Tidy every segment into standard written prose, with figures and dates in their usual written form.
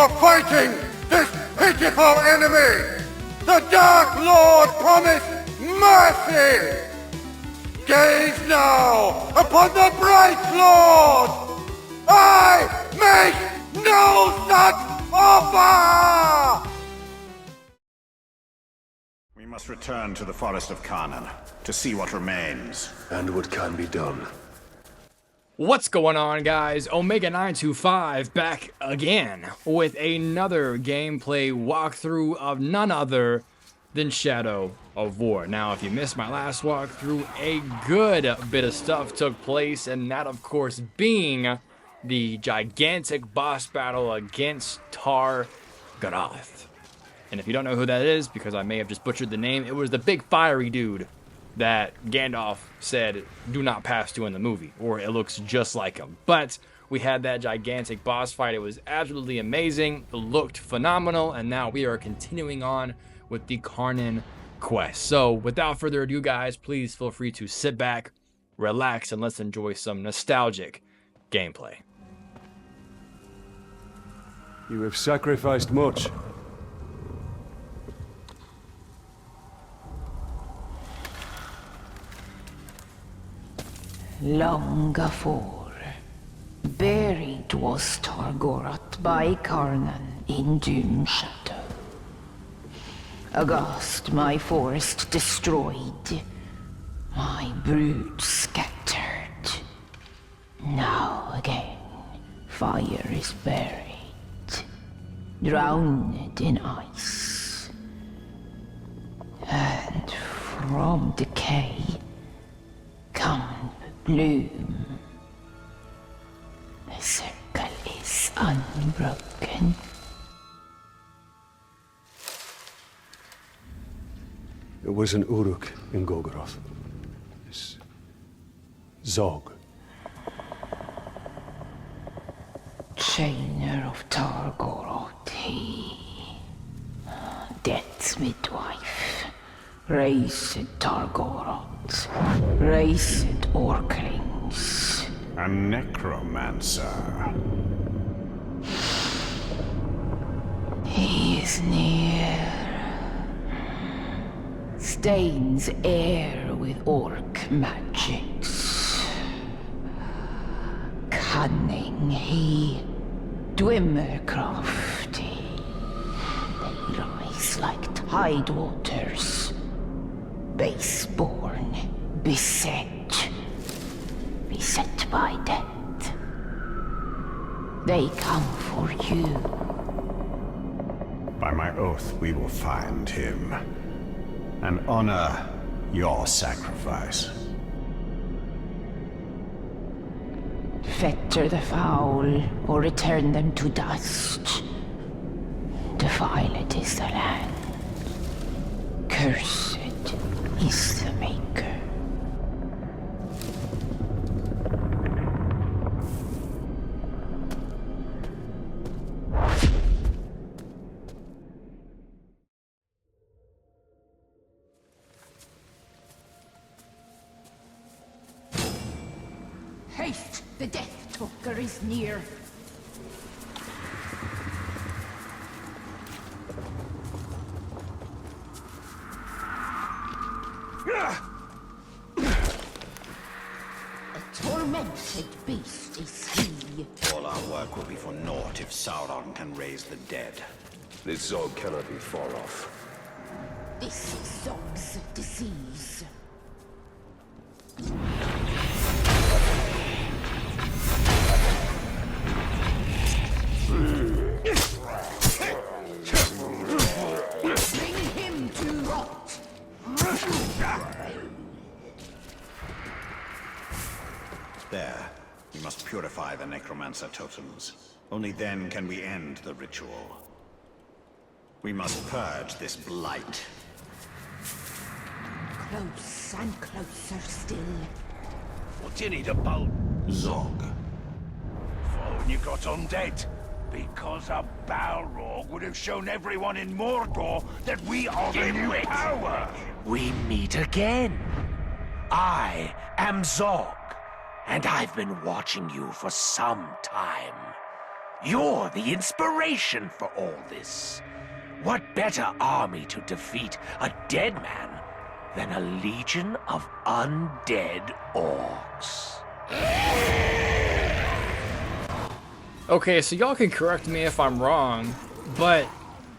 for fighting this pitiful enemy. The Dark Lord promised mercy. Gaze now upon the Bright Lord. I make no such offer. We must return to the Forest of Canaan to see what remains. And what can be done. What's going on, guys? Omega925 back again with another gameplay walkthrough of none other than Shadow of War. Now, if you missed my last walkthrough, a good bit of stuff took place, and that, of course, being the gigantic boss battle against Tar-Garoth. And if you don't know who that is, because I may have just butchered the name, it was the big fiery dude that Gandalf said do not pass to in the movie, or it looks just like him. But we had that gigantic boss fight. It was absolutely amazing. It looked phenomenal, and now we are continuing on with the Canaan quest. So without further ado, guys, please feel free to sit back, relax, and let's enjoy some nostalgic gameplay. You have sacrificed much. Long afore, buried was Tar-Garoth by Canaan in Doom Shadow. Aghast my forest destroyed, my brood scattered. Now again, fire is buried, drowned in ice. And from decay come bloom. The circle is unbroken. It was an Uruk in Golgoroth. This Zog. Chainer of Tar-Garoth, he. Death's midwife. Raised Tar-Garoth. Raised Orklings. A necromancer. He is near. Stains air with orc magics. Cunning he, Dwimmer crafty. They rise like tide waters. Baseborn, beset by death. They come for you. By my oath, we will find him and honor your sacrifice. Fetter the foul, or return them to dust. Defiled is the land. Cursed is the Maker. Haste! The Death Talker is near. A tormented beast is he. All our work will be for naught if Sauron can raise the dead. This Zog cannot be far off. This is Zog's disease. Bring him to rot. There. We must purify the necromancer totems. Only then can we end the ritual. We must purge this blight. Close and closer still. What do you need about Zog. phone you got undead? Because a Balrog would have shown everyone in Mordor that we are the new power. We meet again. I am Zog, and I've been watching you for some time. You're the inspiration for all this. What better army to defeat a dead man than a legion of undead orcs? Okay, so y'all can correct me if I'm wrong, but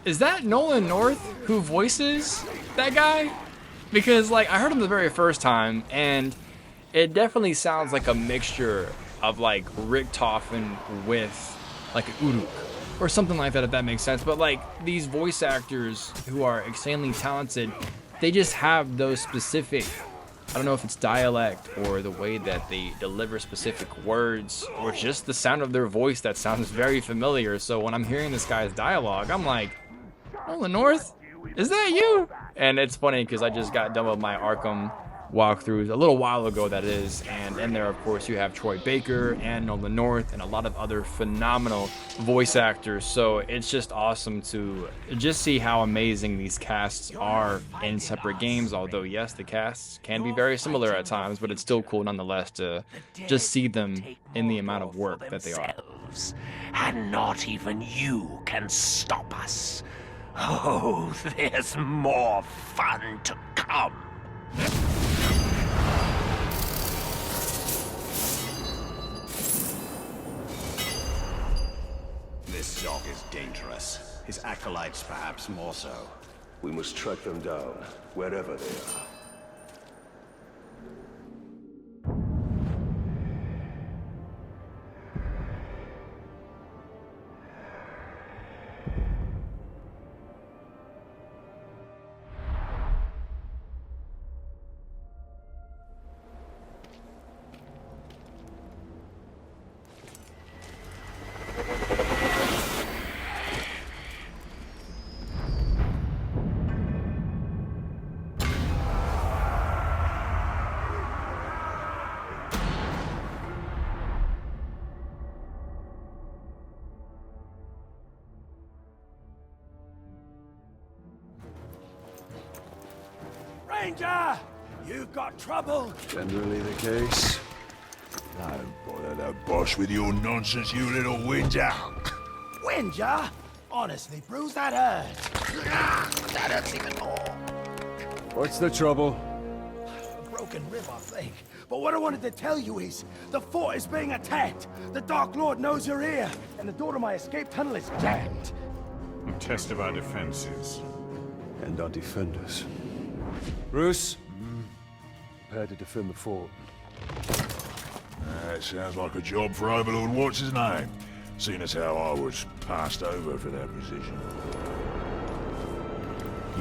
is that Nolan North who voices that guy? Because, like, I heard him the very first time, and it definitely sounds like a mixture of, like, Richtofen with, like, Uruk, or something like that, if that makes sense. But, like, these voice actors who are insanely talented, they just have those specific, I don't know if it's dialect or the way that they deliver specific words or just the sound of their voice that sounds very familiar. So when I'm hearing this guy's dialogue, I'm like, Nolan North, is that you? And it's funny because I just got done with my Arkham walkthroughs a little while ago, that is, and in there, of course, you have Troy Baker and Nolan North and a lot of other phenomenal voice actors. So it's just awesome to just see how amazing these casts are in separate games. Although, yes, the casts can be very similar at times, but it's still cool nonetheless to just see them in the amount of work that they are. And not even you can stop us. Oh, there's more fun to come. This Zog is dangerous. His acolytes perhaps more so. We must track them down, wherever they are. Ranger! You've got trouble! Generally the case. Don't bother the boss with your nonsense, you little whinger! Whinger? Honestly, Bruce, that hurts. That hurts even more. What's the trouble? Broken rib, I think. But what I wanted to tell you is, the fort is being attacked. The Dark Lord knows you're here, and the door to my escape tunnel is jammed. A test of our defenses. And our defenders. Bruce, prepare to defend the fort. That sounds like a job for Overlord What's-His-Name, seeing as how I was passed over for that position.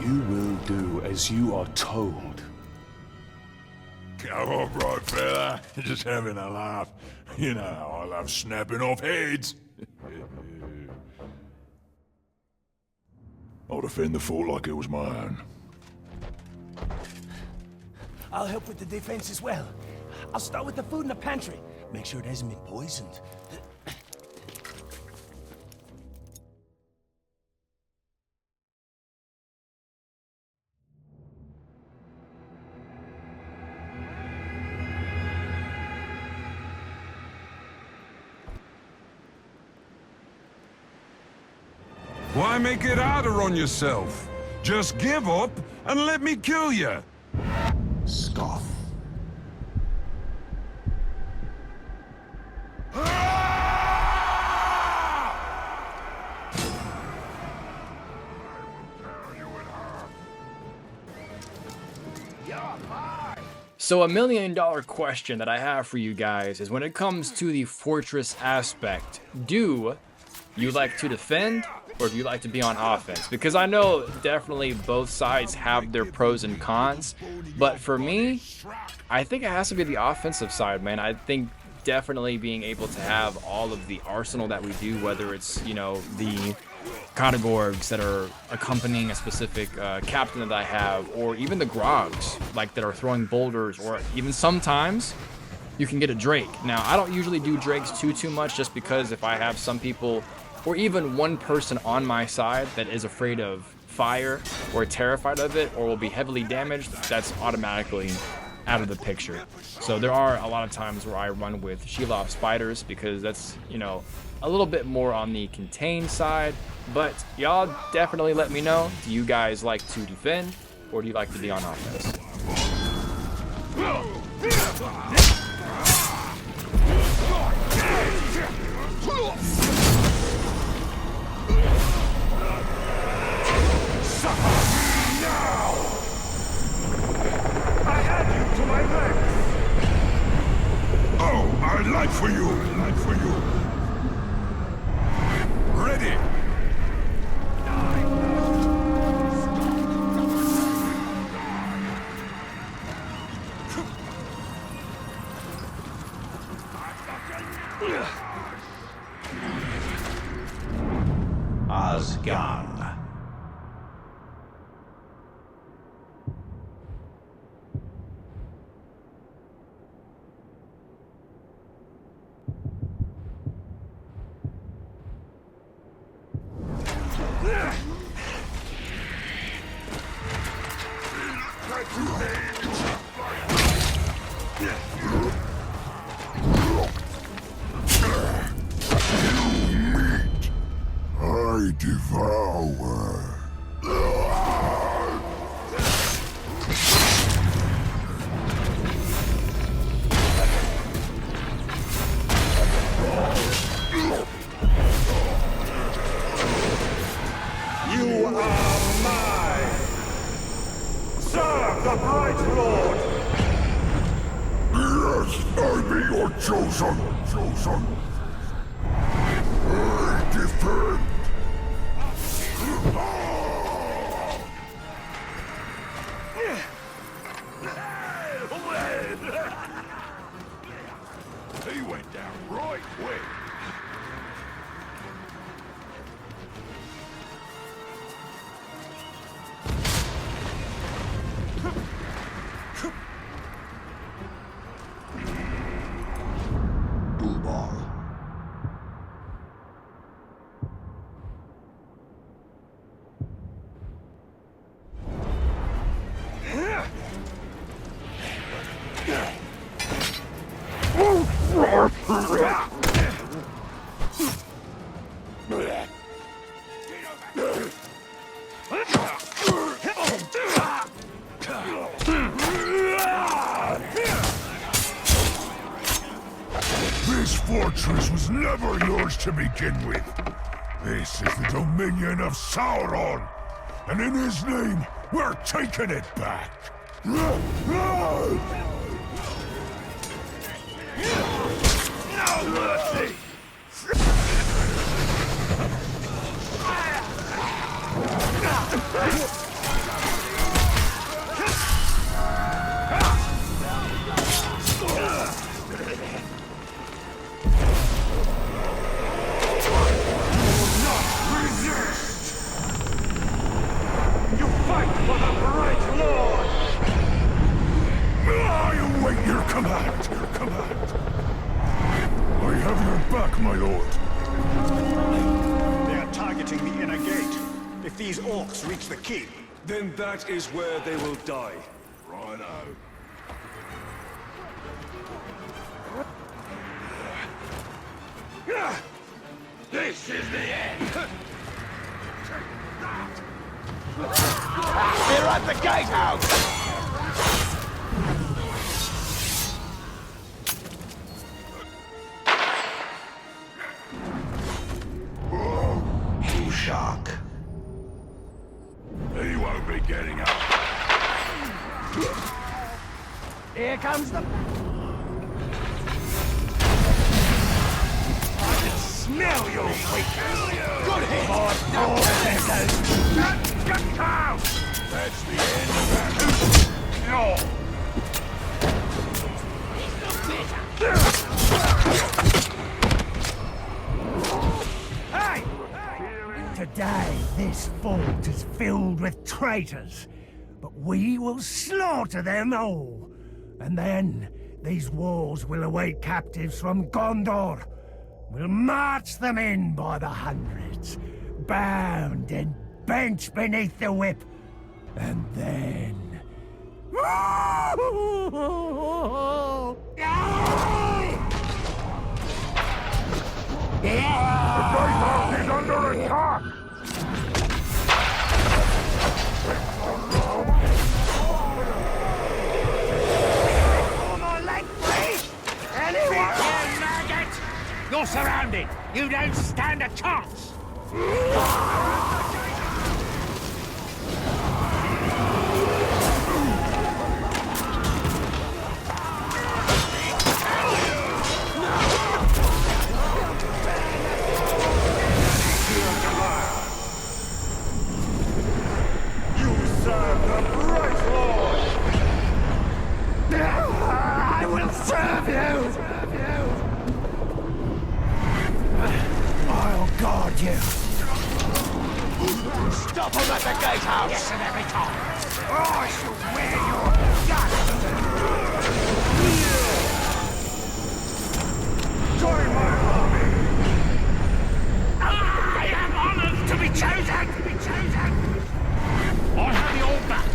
You will do as you are told. Come on, bright fella. Just having a laugh. You know how I love snapping off heads. I'll defend the fort like it was my own. I'll help with the defense as well. I'll start with the food in the pantry. Make sure it hasn't been poisoned. Why make it harder on yourself? Just give up and let me kill you. Scoff. So $1 million question that I have for you guys is, when it comes to the fortress aspect, do you like to defend or do you like to be on offense? Because I know definitely both sides have their pros and cons, but for me, I think it has to be the offensive side, man. I think definitely being able to have all of the arsenal that we do, whether it's, you know, the Katagorgs that are accompanying a specific captain that I have, or even the Grogs, like, that are throwing boulders, or even sometimes you can get a Drake. Now, I don't usually do Drakes too much, just because if I have some people or even one person on my side that is afraid of fire or terrified of it or will be heavily damaged, that's automatically out of the picture. So there are a lot of times where I run with Shelob spiders because that's, you know, a little bit more on the contained side. But y'all definitely let me know. Do you guys like to defend or do you like to be on offense? I light for you! Light for you! Ready! Osgan. I devour. You are mine! Serve the Bright Lord! Yes, I be your chosen. I defend. He went down right quick. This fortress was never yours to begin with. This is the dominion of Sauron, and in his name, we're taking it back. No mercy! You fight for the Bright Lord! I await your command. I have your back, my lord. They are targeting the inner gate. If these orcs reach the keep, Then that is where they will die. Righto. This is the end! They're at the gatehouse! shock. He won't be getting up. Here comes the... I can smell your weakness! Good hit! Get down! That's the end of that. No! Hey! Today, this fort is filled with traitors, but we will slaughter them all. And then, these walls will await captives from Gondor. We'll march them in by the hundreds, bound and bent beneath the whip. And then... You don't stand a chance! I will serve you! I'll guard you. Stop him at the gatehouse! Yes, and every time! I shall wear your dust! Join my army! I am honored to be chosen! I have your back!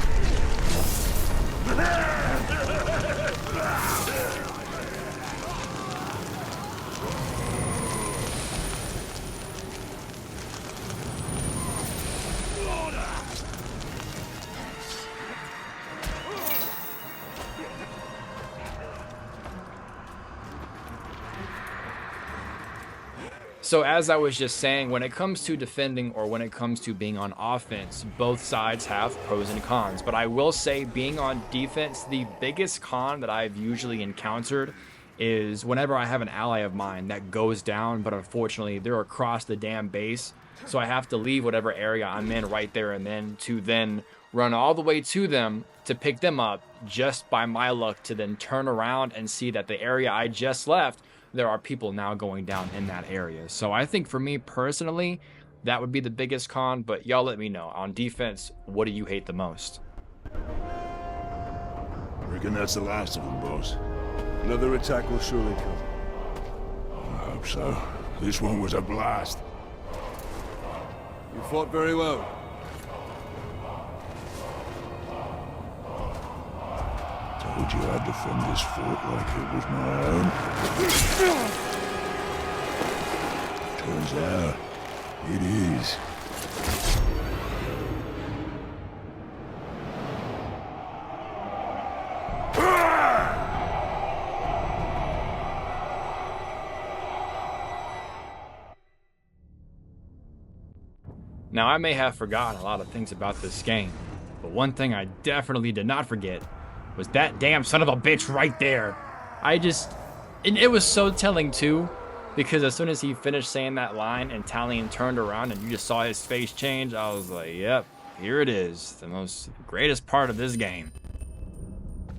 So as I was just saying, when it comes to defending or when it comes to being on offense, both sides have pros and cons. But I will say being on defense, the biggest con that I've usually encountered is whenever I have an ally of mine that goes down, but unfortunately they're across the damn base. So I have to leave whatever area I'm in right there and then to then run all the way to them to pick them up, just by my luck to then turn around and see that the area I just left, there are people now going down in that area. So I think for me personally, that would be the biggest con, but y'all let me know. On defense, what do you hate the most? Reckon that's the last of them, boss. Another attack will surely come. I hope so. This one was a blast. You fought very well. Told you I'd defend this fort like it was my own. Turns out, it is. Now, I may have forgotten a lot of things about this game, but one thing I definitely did not forget was that damn son of a bitch right there. And it was so telling too, because as soon as he finished saying that line and Talion turned around and you just saw his face change, I was like, yep, here it is, the most greatest part of this game.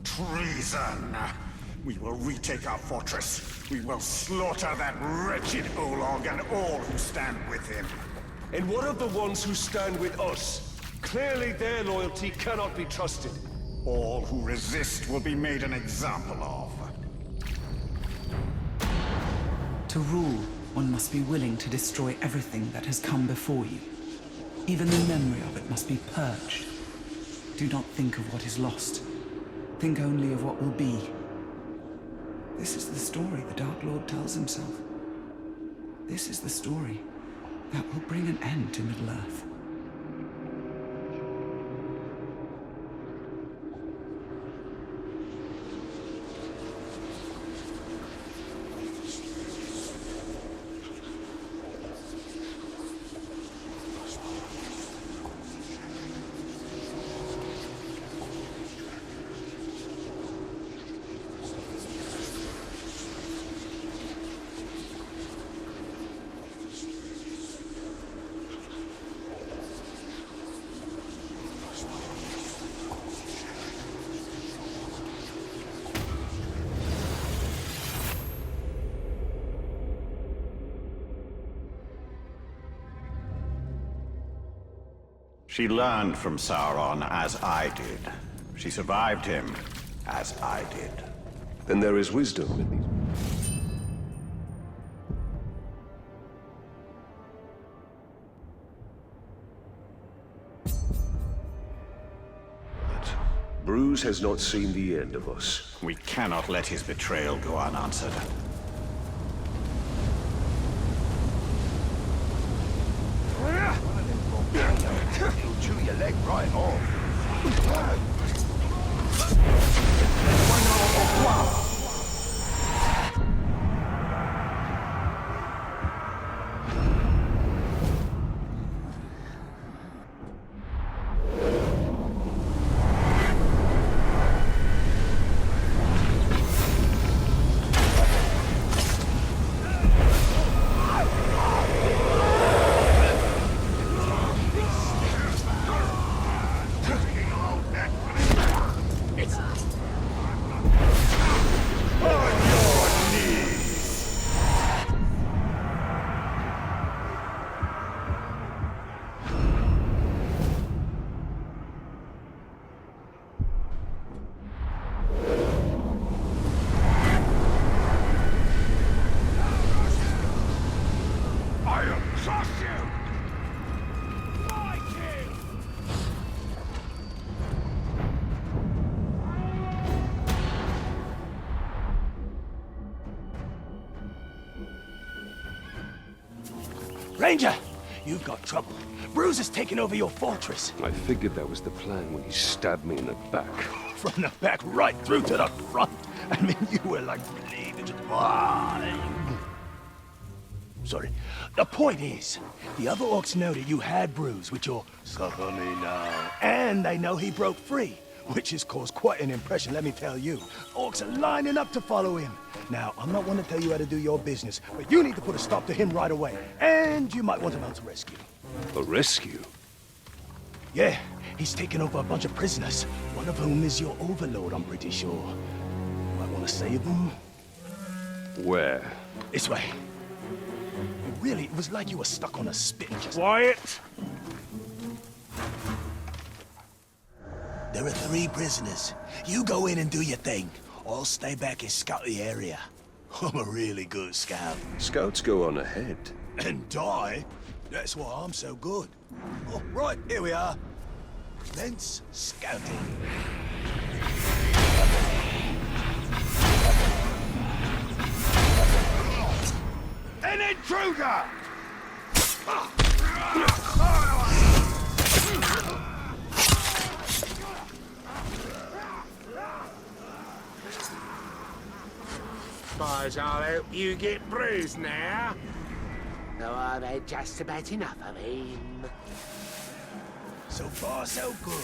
Treason! We will retake our fortress. We will slaughter that wretched Olog and all who stand with him. And what of the ones who stand with us? Clearly their loyalty cannot be trusted. All who resist will be made an example of. To rule, one must be willing to destroy everything that has come before you. Even the memory of it must be purged. Do not think of what is lost. Think only of what will be. This is the story the Dark Lord tells himself. This is the story that will bring an end to Middle-earth. She learned from Sauron as I did. She survived him as I did. Then there is wisdom in these. But Bruce has not seen the end of us. We cannot let his betrayal go unanswered. He'll chew your leg right off. Ranger, you've got trouble. Bruce has taken over your fortress. I figured that was the plan when he stabbed me in the back. From the back right through to the front. I mean, you were like bleeding. Sorry. The point is, the other orcs know that you had Bruce with your suffer me now. And they know he broke free, which has caused quite an impression, let me tell you. Orcs are lining up to follow him. Now, I'm not one to tell you how to do your business, but you need to put a stop to him right away. And you might want to mount a rescue. A rescue? Yeah, he's taken over a bunch of prisoners, one of whom is your overlord, I'm pretty sure. You might want to save them. Where? This way. Really, it was like you were stuck on a spit. Quiet! There are 3 prisoners. You go in and do your thing. I'll stay back and scout the area. I'm a really good scout. Scouts go on ahead. And die? That's why I'm so good. Oh, right, here we are. Commence scouting. An intruder! Suppose I'll help you get bruised now. Though I've had just about enough of him. So far, so good.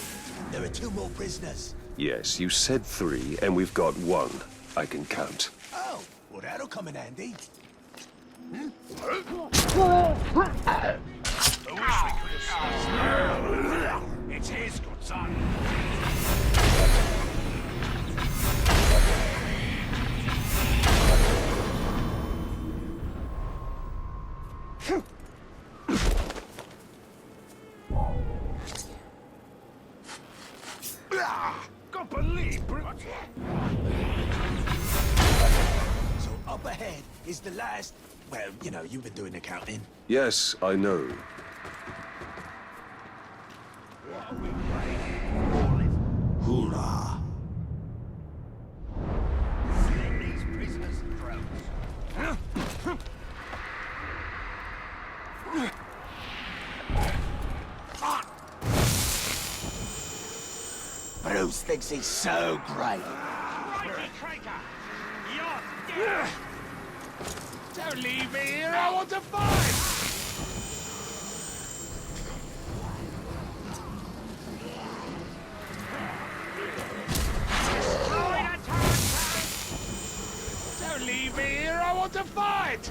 There are 2 more prisoners. Yes, you said 3, and we've got 1. I can count. Oh, well, that'll come in handy. It's his, good son. God believe, So up ahead is the last... Well, you know, you've been doing the counting. Yes, I know. Hoorah! Sling these prisoners' throats. Bruce thinks he's so great. Righty, traitor! You're dead! Don't leave me here, I want to fight! Don't leave me here, I want to fight!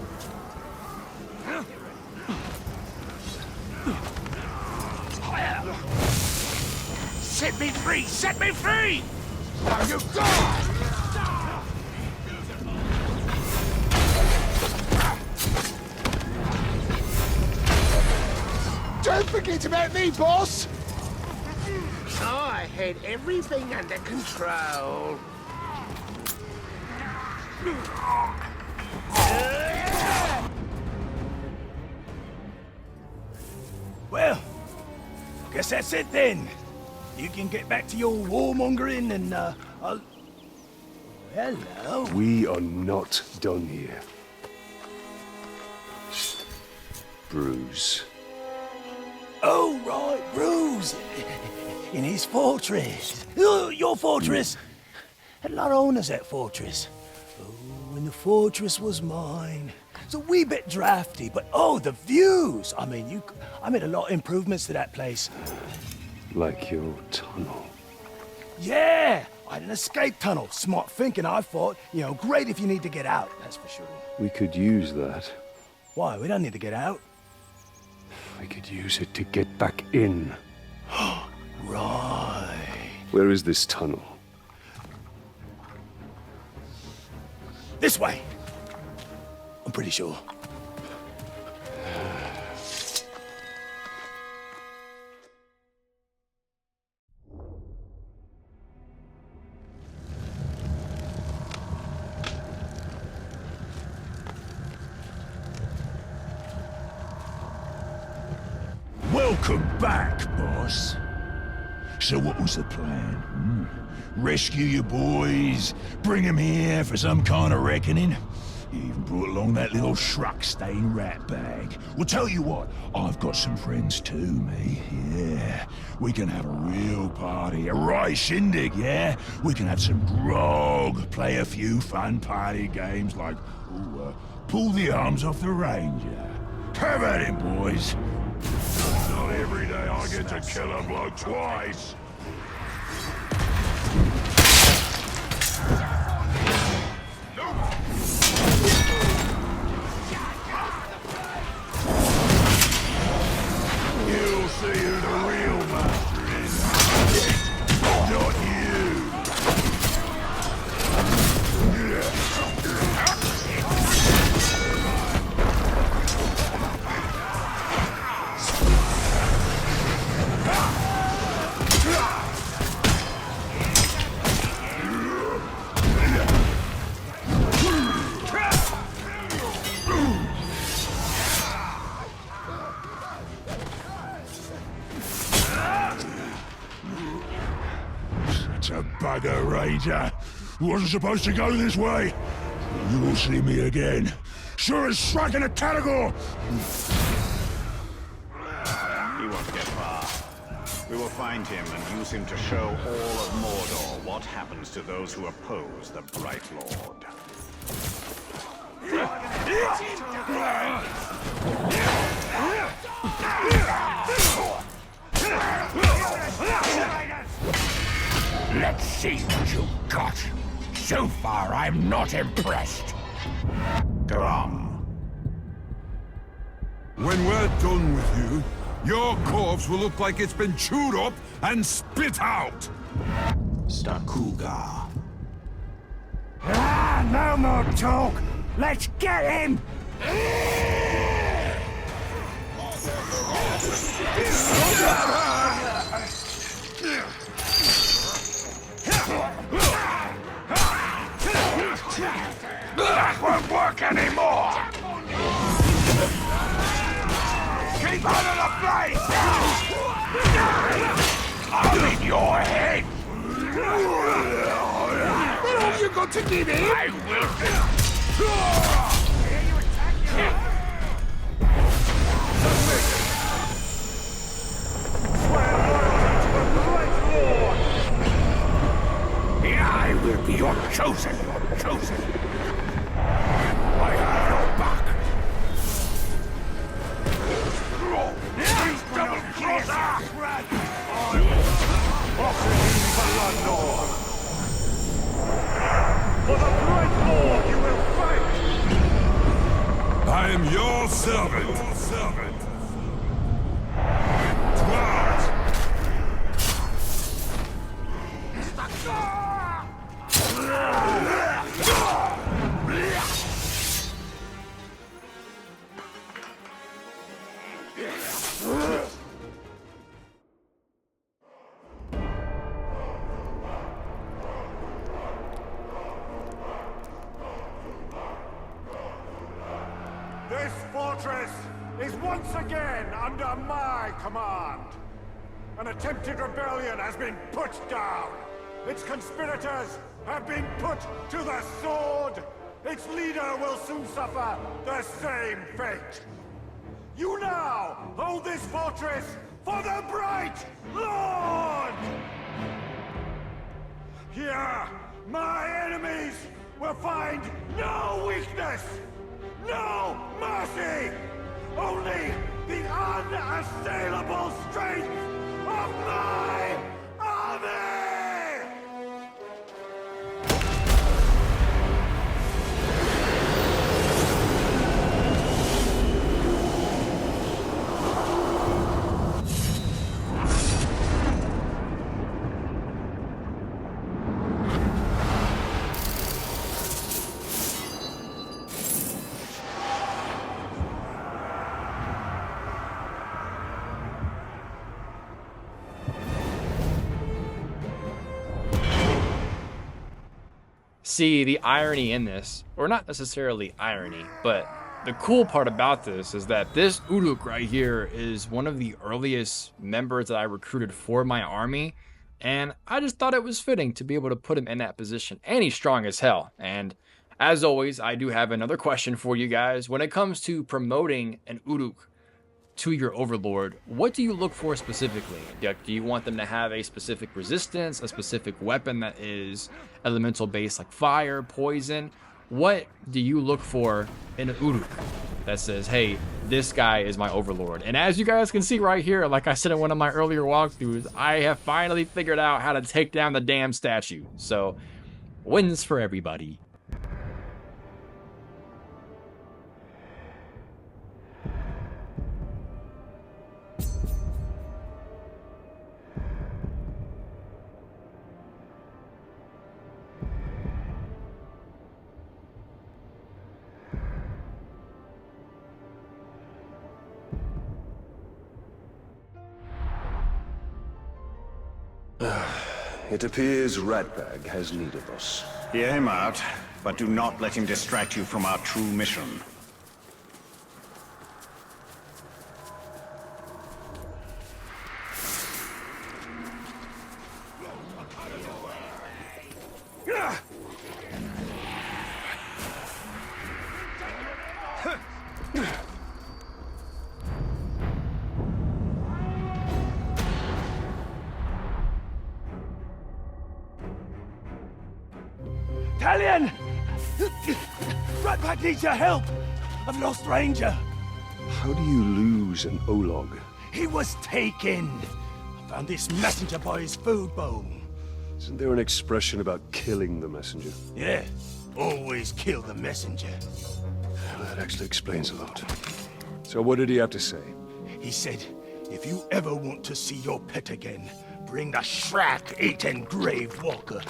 Set me free! Set me free! Now you die! Don't forget about me, boss! I had everything under control. Well, guess that's it then. You can get back to your warmongering and, I'll... Hello. We are not done here. Bruce. Oh, right, Bruce. In his fortress. Oh, your fortress. Had a lot of owners, that fortress. Oh, and the fortress was mine. It's a wee bit drafty, but oh, the views. I mean, I made a lot of improvements to that place. Like your tunnel. Yeah, I had an escape tunnel. Smart thinking, I thought. You know, great if you need to get out, that's for sure. We could use that. Why? We don't need to get out. We could use it to get back in. Right. Where is this tunnel? This way. I'm pretty sure. Welcome back, boss. So what was the plan? Rescue your boys? Bring them here for some kind of reckoning? You even brought along that little shrug-stained rat bag. Well, tell you what, I've got some friends too, me. Yeah, we can have a real party, a right shindig, yeah? We can have some grog, play a few fun party games like, pull the arms off the ranger. Have at it, boys. Not every day I get to kill a bloke twice. You'll see who the real master is. Not you. Such a bugger, Ranger. Wasn't supposed to go this way. You'll see me again. Sure as striking a category. He won't get far. We will find him and use him to show all of Mordor what happens to those who oppose the Bright Lord. Let's see what you got. So far, I'm not impressed. Grom. When we're done with you, your corpse will look like it's been chewed up and spit out. Stakuga. Ah, no more talk! Let's get him! That won't work anymore! Keep out of the face! I'll eat your head! What have you got to give him? I will... I will be your chosen, I have your back. These double-crosser! For the Bright Lord you will fight! I am your servant. Dwart! This fortress is once again under my command. An attempted rebellion has been put down. Its conspirators have been put to the sword. Its leader will soon suffer the same fate. You now hold this fortress for the Bright Lord! Here, my enemies will find no weakness, no mercy, only the unassailable strength of my army! See, the irony in this, or not necessarily irony, but the cool part about this is that this Uruk right here is one of the earliest members that I recruited for my army, and I just thought it was fitting to be able to put him in that position. And he's strong as hell, and As always, I do have another question for you guys. When it comes to promoting an Uruk to your overlord, what do you look for specifically? Do you want them to have a specific resistance, a specific weapon that is elemental based like fire, poison? What do you look for in an Uruk that says, hey, this guy is my overlord? And as you guys can see right here, like I said in one of my earlier walkthroughs, I have finally figured out how to take down the damn statue. So, wins for everybody. It appears Ratbag has need of us. Hear him out, but do not let him distract you from our true mission. Italian! Ratbag needs your help! I've lost Ranger. How do you lose an Olog? He was taken. I found this messenger by his food bowl. Isn't there an expression about killing the messenger? Yeah, always kill the messenger. Well, that actually explains a lot. So what did he have to say? He said, if you ever want to see your pet again, bring the Shrek-eaten grave walker.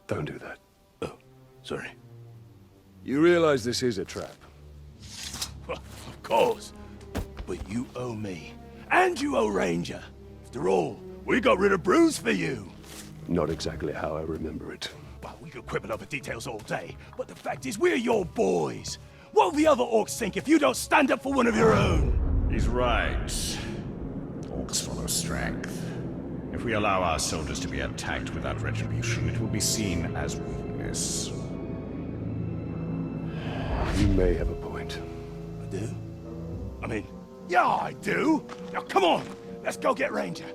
Don't do that. Oh, sorry. You realize this is a trap? Well, of course. But you owe me. And you owe Ranger. After all, we got rid of Bruce for you. Not exactly how I remember it. Well, we could quibble over details all day, but the fact is we're your boys. What will the other orcs think if you don't stand up for one of your own? He's right. Orcs follow strength. If we allow our soldiers to be attacked without retribution, it will be seen as weakness. You may have a point. I do? I mean, yeah, I do. Now, come on. Let's go get Ranger.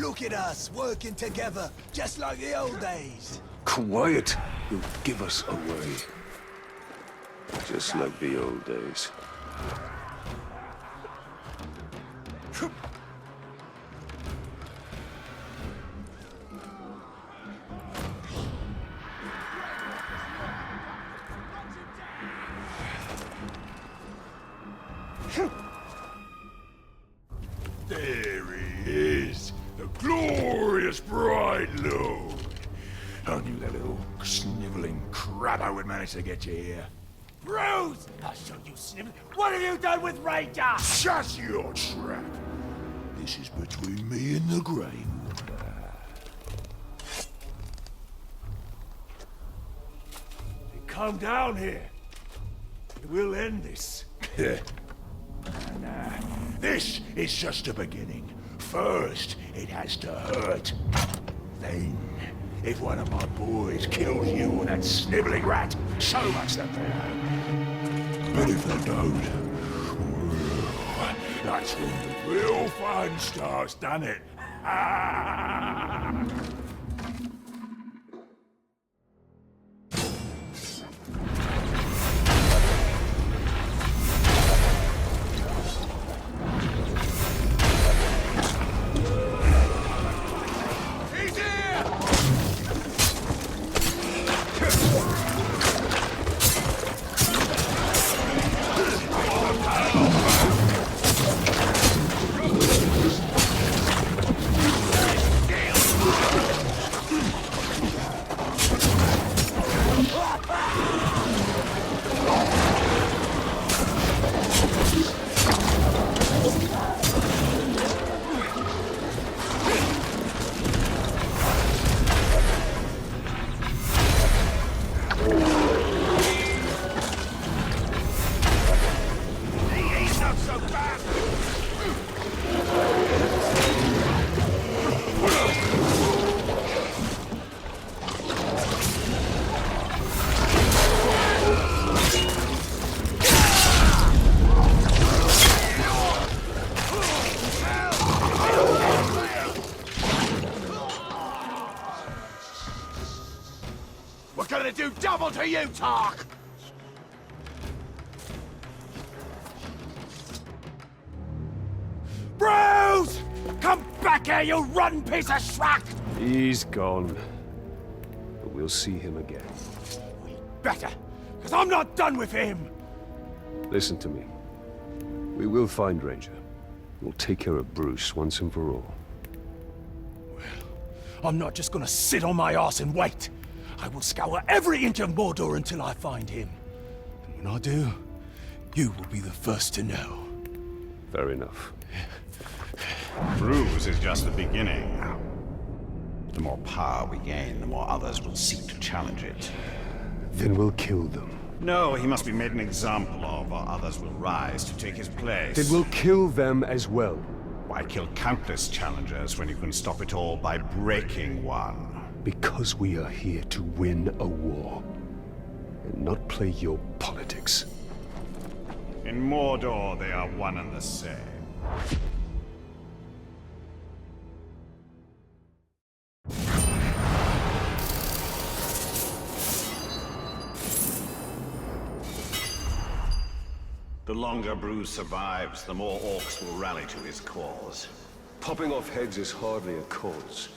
Look at us, working together, just like the old days. Quiet! You'll give us away. Just like the old days. There he is, the glorious bride lord. I knew that little sniveling crab I would manage to get you here. Bruce! I'll show you, Snivel. What have you done with Ranger? Shut your trap. This is between me and the Grey Water. Come down here. We'll end this. Nah, this is just a beginning. First, it has to hurt. Then, if one of my boys kills you or that sniveling rat, so much the better. But if they don't, well, that's when the real fun starts, doesn't it? for you, Tark! Bruce! Come back here, you rotten piece of schrack! He's gone. But we'll see him again. We better, because I'm not done with him! Listen to me. We will find Ranger. We'll take care of Bruce once and for all. Well, I'm not just gonna sit on my ass and wait. I will scour every inch of Mordor until I find him. And when I do, you will be the first to know. Fair enough. Bruise is just the beginning. The more power we gain, the more others will seek to challenge it. Then we'll kill them. No, he must be made an example of, or others will rise to take his place. Then we'll kill them as well. Why kill countless challengers when you can stop it all by breaking one? Because we are here to win a war. And not play your politics. In Mordor, they are one and the same. The longer Bruce survives, the more orcs will rally to his cause. Popping off heads is hardly a cause.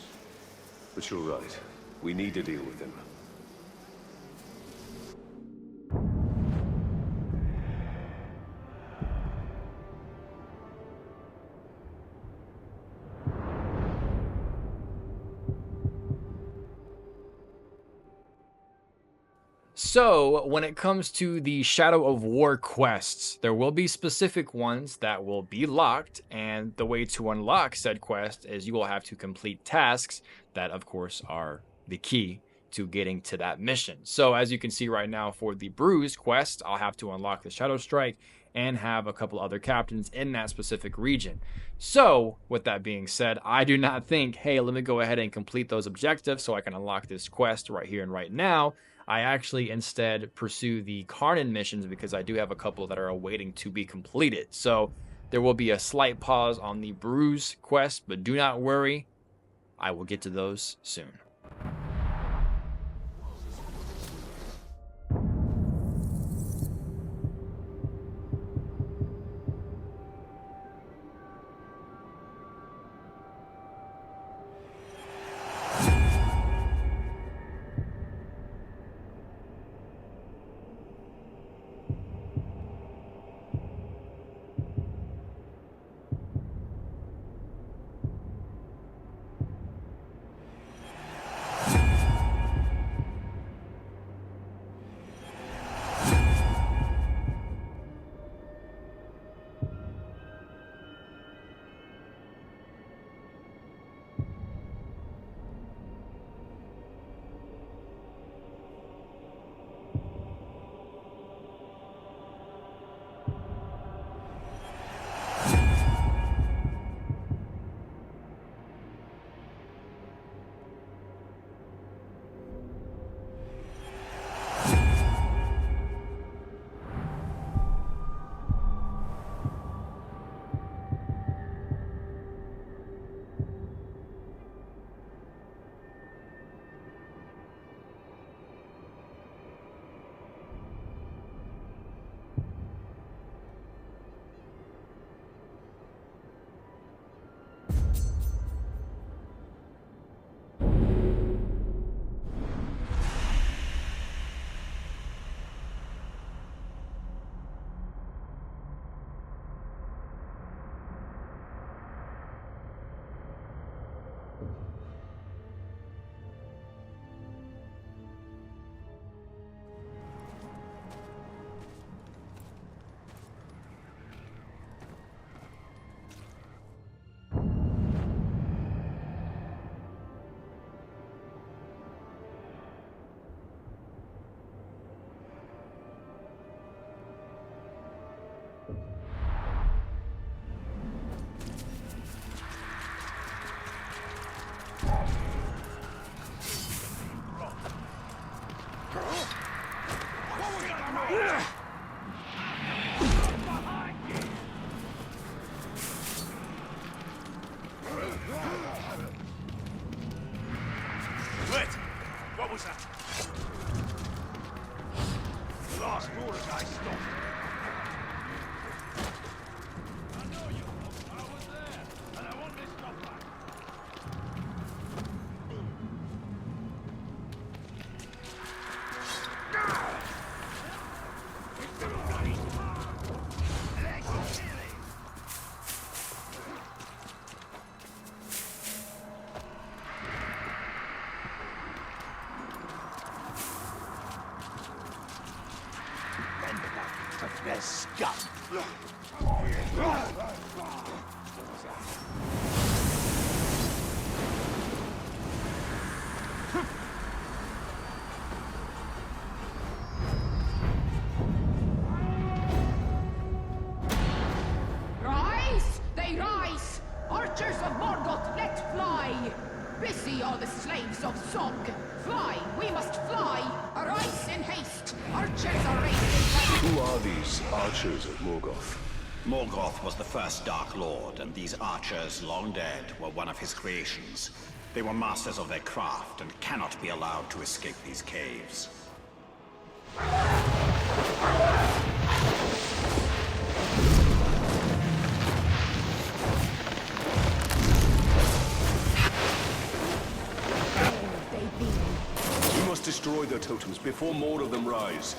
But you're right. We need to deal with him. So, when it comes to the Shadow of War quests, there will be specific ones that will be locked, and the way to unlock said quest is you will have to complete tasks that, of course, are the key to getting to that mission. So, as you can see right now for the Bruise quest, I'll have to unlock the Shadow Strike and have a couple other captains in that specific region. So, with that being said, I do not think, hey, let me go ahead and complete those objectives so I can unlock this quest right here and right now. I actually instead pursue the Karnan missions because I do have a couple that are awaiting to be completed. So there will be a slight pause on the Bruise quest, but do not worry, I will get to those soon. of their scum. Rise! They rise! Archers of Morgoth, let fly! Busy all the slaves of Zog! Fly! We must fly! Arise in haste! Archers are racing! Who are these archers of Morgoth? Morgoth was the first Dark Lord, and these archers, long dead, were one of his creations. They were masters of their craft and cannot be allowed to escape these caves. We must destroy their totems before more of them rise.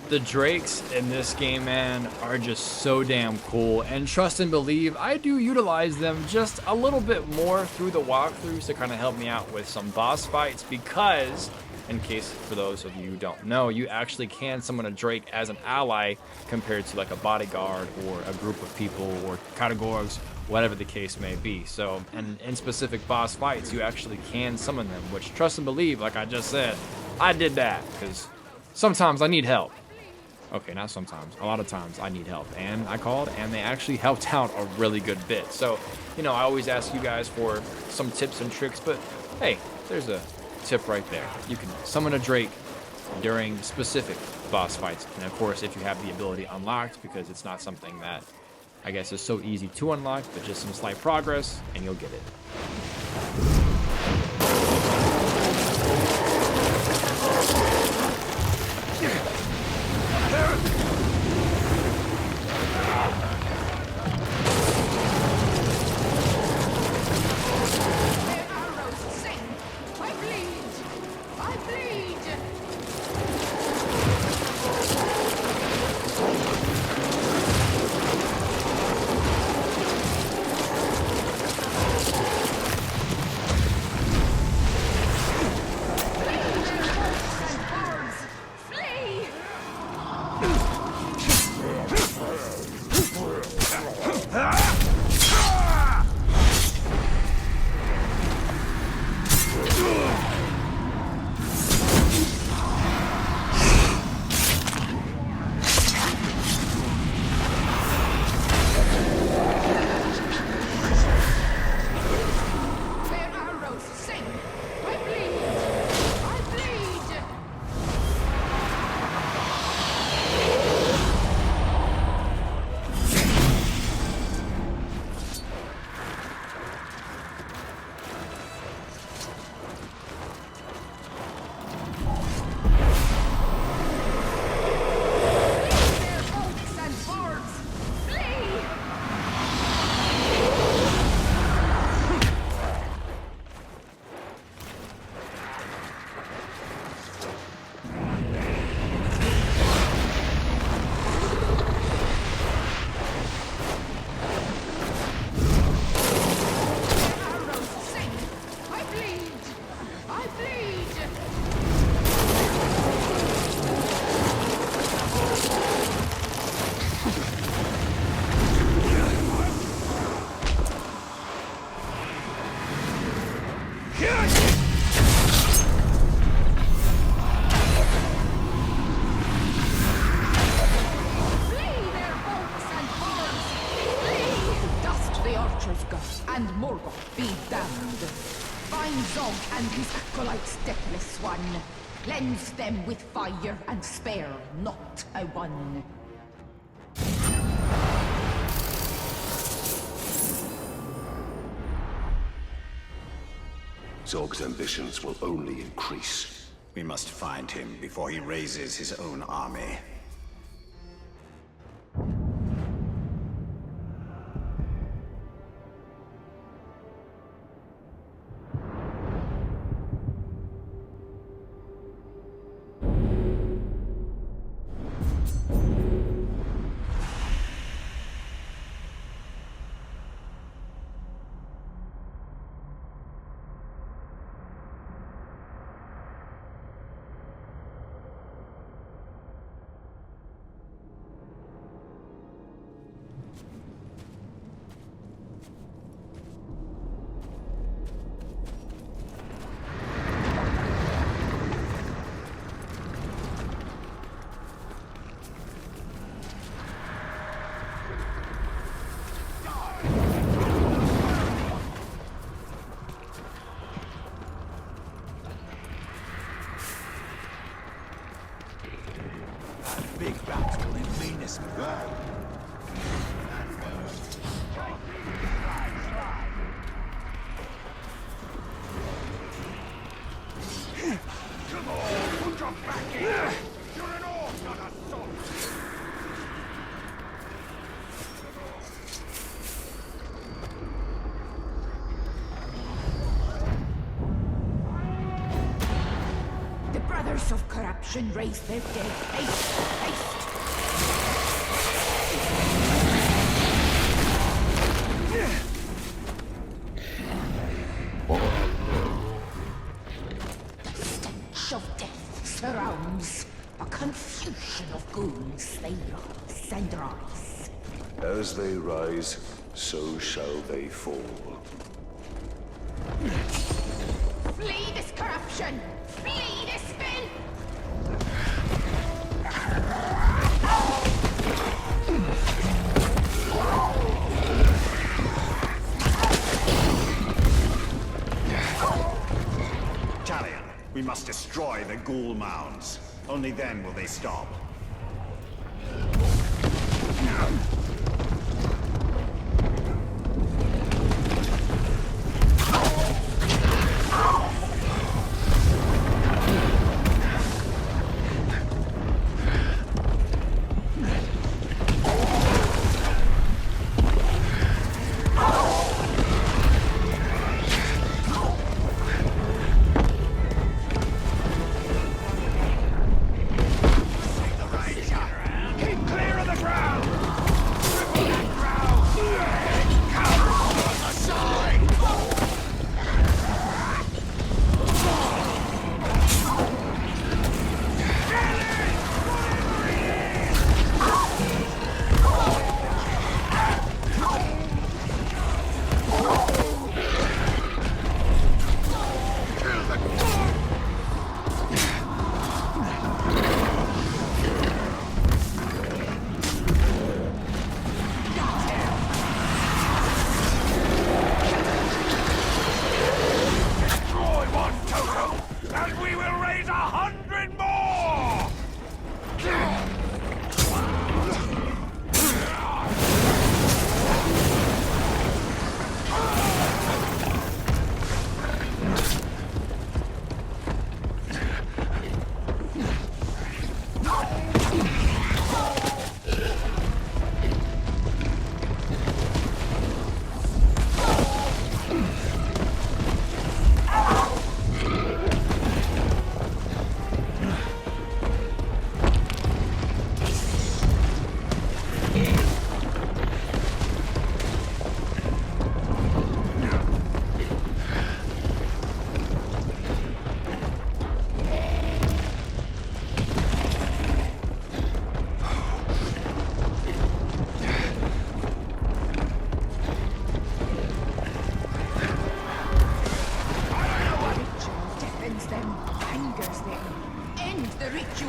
The Drakes in this game, man, are just so damn cool, and trust and believe, I do utilize them just a little bit more through the walkthroughs to kind of help me out with some boss fights, because, in case for those of you who don't know, you actually can summon a Drake as an ally compared to like a bodyguard or a group of people or categories, whatever the case may be. So, and in specific boss fights, you actually can summon them, which, trust and believe, like I just said, I did that because sometimes I need help. Okay, not sometimes. A lot of times I need help. And I called, and they actually helped out a really good bit. So, you know, I always ask you guys for some tips and tricks, but hey, there's a tip right there. You can summon a Drake during specific boss fights. And of course, if you have the ability unlocked, because it's not something that I guess is so easy to unlock, but just some slight progress, and you'll get it. Flee their boats and horns! Flee! Dust the archers go, and Morgoth be damned. Find Zog and his acolytes, deathless one. Cleanse them with fire and spare not a one. Zog's ambitions will only increase. We must find him before he raises his own army. Big battle in Venus. Come on, put your back in! You're an orc, not a son! The brothers of corruption raise their dead. Haste! Haste! Stench of death surrounds. A confusion of ghouls. They rise and rise. As they rise, so shall they fall. Flee this corruption! Flee this filth! Talion, we must destroy the ghoul mounds. Only then will they stop. Keep clear of the ground!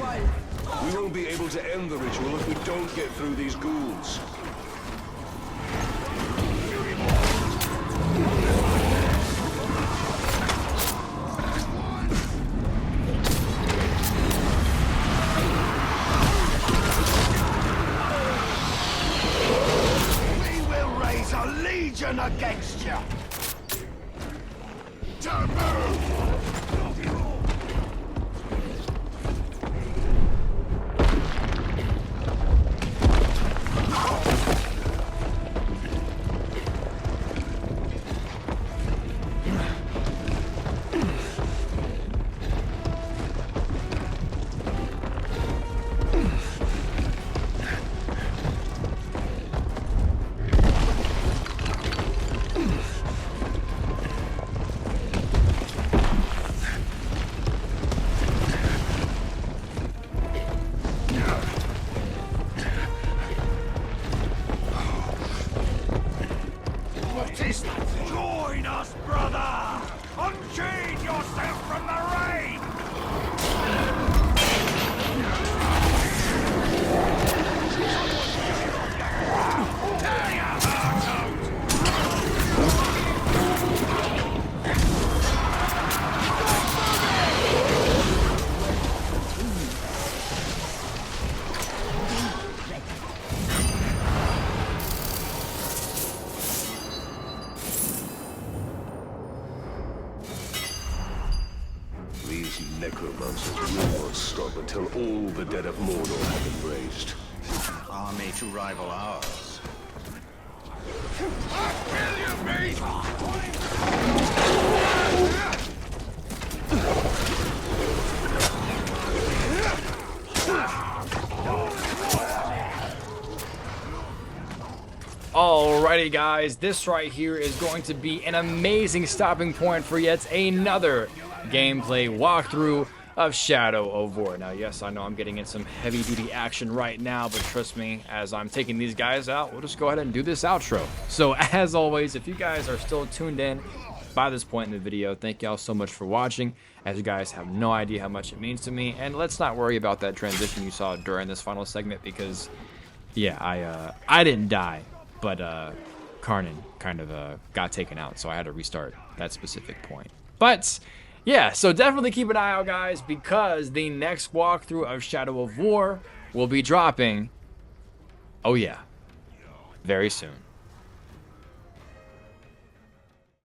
We won't be able to end the ritual if we don't get through these ghouls. We will raise a legion against you! Join us, brother! Unchain yourself from the rain! These necromancers will not stop until all the dead of Mordor have been raised. Army to rival ours. Alrighty guys, this right here is going to be an amazing stopping point for yet another gameplay walkthrough of Shadow of War. Now yes, I know I'm getting in some heavy duty action right now, but trust me, as I'm taking these guys out, we'll just go ahead and do this outro. So as always, if you guys are still tuned in by this point in the video, thank y'all so much for watching, as you guys have no idea how much it means to me. And let's not worry about that transition you saw during this final segment, because yeah, I didn't die, but Karnan kind of got taken out, so I had to restart that specific point. But yeah, so definitely keep an eye out, guys, because the next walkthrough of Shadow of War will be dropping, oh yeah, very soon.